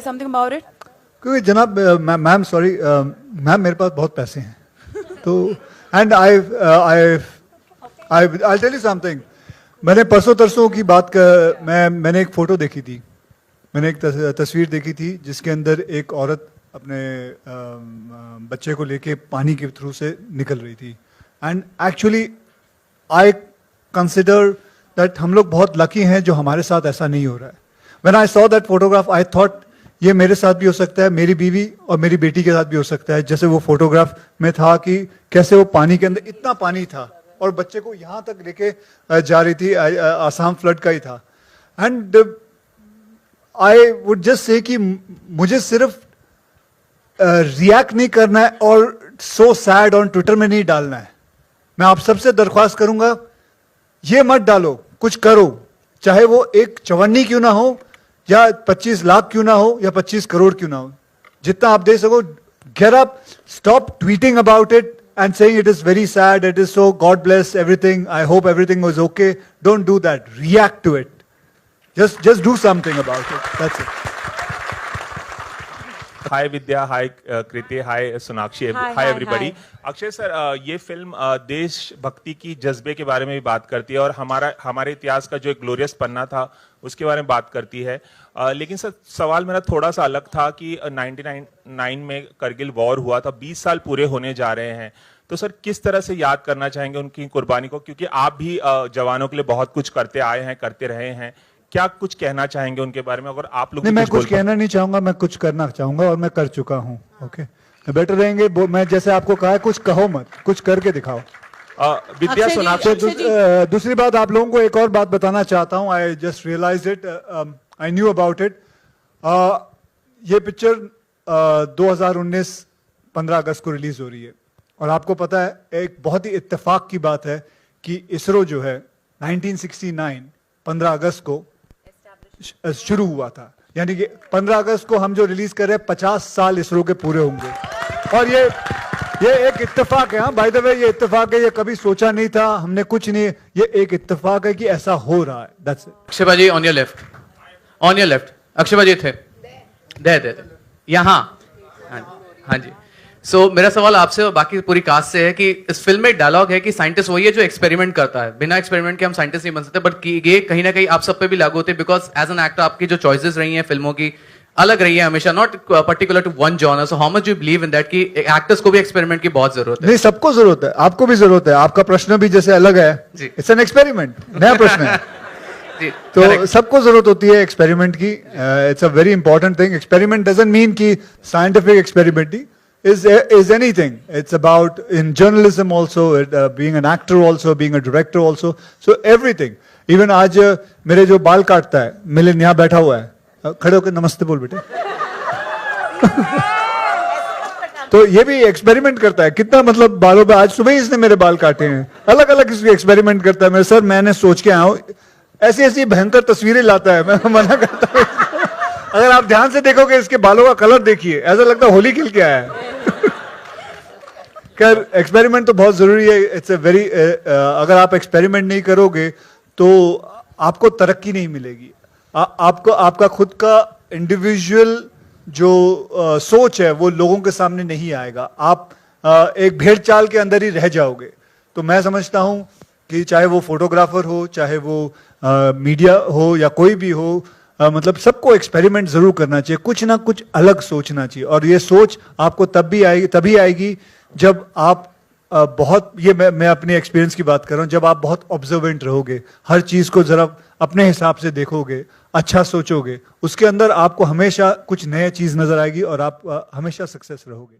say something about it? क्योंकि जनाब ma'am sorry ma'am मेरे पास बहुत पैसे हैं तो and I tell you something. मैंने परसों तरसों की बात कर मैंने एक फोटो देखी थी. मैंने एक तस्वीर देखी थी जिसके अंदर एक औरत अपने बच्चे को लेके पानी के थ्रू से निकल रही थी. And actually I consider that हम लोग बहुत लकी हैं जो हमारे साथ ऐसा नहीं हो रहा है. When I saw that photograph I thought ये मेरे साथ भी हो सकता है, मेरी बीवी और मेरी बेटी के साथ भी हो सकता है. जैसे वो फोटोग्राफ में था कि कैसे वो पानी के अंदर इतना पानी था और बच्चे को यहाँ तक लेके जा रही थी. आसाम फ्लड का ही था. And I would just say कि मुझे सिर्फ रिएक्ट नहीं करना है और सो सैड ऑन ट्विटर में नहीं डालना है. मैं आप सबसे दरख्वास्त करूंगा ये मत डालो, कुछ करो. चाहे वो एक चवन्नी क्यों ना हो या 25 लाख क्यों ना हो या 25 करोड़ क्यों ना हो, जितना आप दे सको. Get up, stop tweeting about it and saying it is very sad, it is so, God bless everything, I hope everything was okay. Don't do that. React to it. Just do something about it. That's it. Hi Vidya, hi Kriti, hi Sonakshi, hi everybody. Akshay sir, ये film देशभक्ति की जज्बे के बारे में भी बात करती है और हमारे इतिहास का जो एक ग्लोरियस पन्ना था उसके बारे में बात करती है. लेकिन सर सवाल मेरा थोड़ा सा अलग था कि 1999 में करगिल वॉर हुआ था, 20 साल पूरे होने जा रहे हैं. तो सर किस तरह से याद करना चाहेंगे उनकी कुर्बानी को, क्योंकि आप भी जवानों के लिए बहुत कुछ करते आए हैं, करते रहे हैं. क्या कुछ कहना चाहेंगे उनके बारे में? अगर आप लोग नहीं, मैं कुछ कहना नहीं चाहूंगा, मैं कुछ करना चाहूंगा और मैं कर चुका हूँ. ओके, बेटर रहेंगे. मैं जैसे आपको कहा है कुछ कहो मत, कुछ करके दिखाओ. विद्या सोनाक्षी. दूसरी बात आप लोगों को एक और बात बताना चाहता हूँ. I just realize it, I knew about it. ये पिक्चर 2019 15 अगस्त को रिलीज हो रही है और आपको पता है एक बहुत ही इत्तेफाक की बात है कि इसरो जो है 1969 15 अगस्त को शुरू हुआ था. यानी कि 15 अगस्त को हम जो रिलीज कर रहे हैं 50 साल इसरो के पूरे होंगे. और ये एक इत्तेफाक है. हाँ, बाय द वे ये इत्तेफाक है, ये कभी सोचा नहीं था हमने, कुछ नहीं. ये एक इत्तेफाक है कि ऐसा हो रहा है. That's it. Akshay paaji on your left, on your left. Akshay paaji थे दे यहाँ. हाँ जी. सो मेरा सवाल आपसे और बाकी पूरी कास्ट से है कि इस फिल्म में एक डायलॉग है कि साइंटिस्ट वही है जो एक्सपेरिमेंट करता है. बिना एक्सपेरिमेंट के हम साइंटिस्ट नहीं बन सकते. बट ये कहीं ना कहीं आप सब पे भी लागू होते हैं बिकॉज एज एन एक्टर आपकी जो चॉइसेस रही हैं फिल्मों की अलग रही है हमेशा, not particular to one genre. So how much you believe in that कि एक्टर्स को भी एक्सपेरिमेंट की बहुत जरूरत है? नहीं, सबको जरूरत है, आपको भी जरूरत है. आपका प्रश्न भी जैसे अलग है, इट्स एन एक्सपेरिमेंट, नया प्रश्न है. तो सबको जरूरत होती है एक्सपेरिमेंट की. It's a very important thing. Experiment doesn't mean कि साइंटिफिक एक्सपेरिमेंट ही is anything. It's about in journalism also, being an actor also, being a director also. So everything. Even आज मेरे जो बाल काटता है मिलिन यहाँ बैठा हुआ है, खड़े होकर नमस्ते बोल बेटे. तो ये भी एक्सपेरिमेंट करता है. कितना मतलब बालों पे, आज सुबह ही इसने मेरे बाल काटे हैं. अलग अलग इसके एक्सपेरिमेंट करता है. मेरे सर मैंने सोच के आया हूँ, ऐसी ऐसी भयंकर तस्वीरें लाता है. मैं मना करता हूँ. अगर आप ध्यान से देखोगे इसके बालों का कलर देखिए, ऐसा लगता है होली खेल के आया है. खैर, एक्सपेरिमेंट तो बहुत जरूरी है. इट्स अ वेरी, अगर आप एक्सपेरिमेंट नहीं करोगे तो आपको तरक्की नहीं मिलेगी. आपको आपका खुद का इंडिविजुअल जो सोच है वो लोगों के सामने नहीं आएगा. आप एक भेड़ चाल के अंदर ही रह जाओगे. तो मैं समझता हूं कि चाहे वो फोटोग्राफर हो, चाहे वो मीडिया हो या कोई भी हो, मतलब सबको एक्सपेरिमेंट जरूर करना चाहिए. कुछ ना कुछ अलग सोचना चाहिए. और ये सोच आपको तभी आएगी जब आप बहुत, ये मैं अपने एक्सपीरियंस की बात कर रहा हूं, जब आप बहुत ऑब्जर्वेंट रहोगे, हर चीज को जरा अपने हिसाब से देखोगे, अच्छा सोचोगे, उसके अंदर आपको हमेशा कुछ नया चीज नजर आएगी और आप हमेशा सक्सेस रहोगे.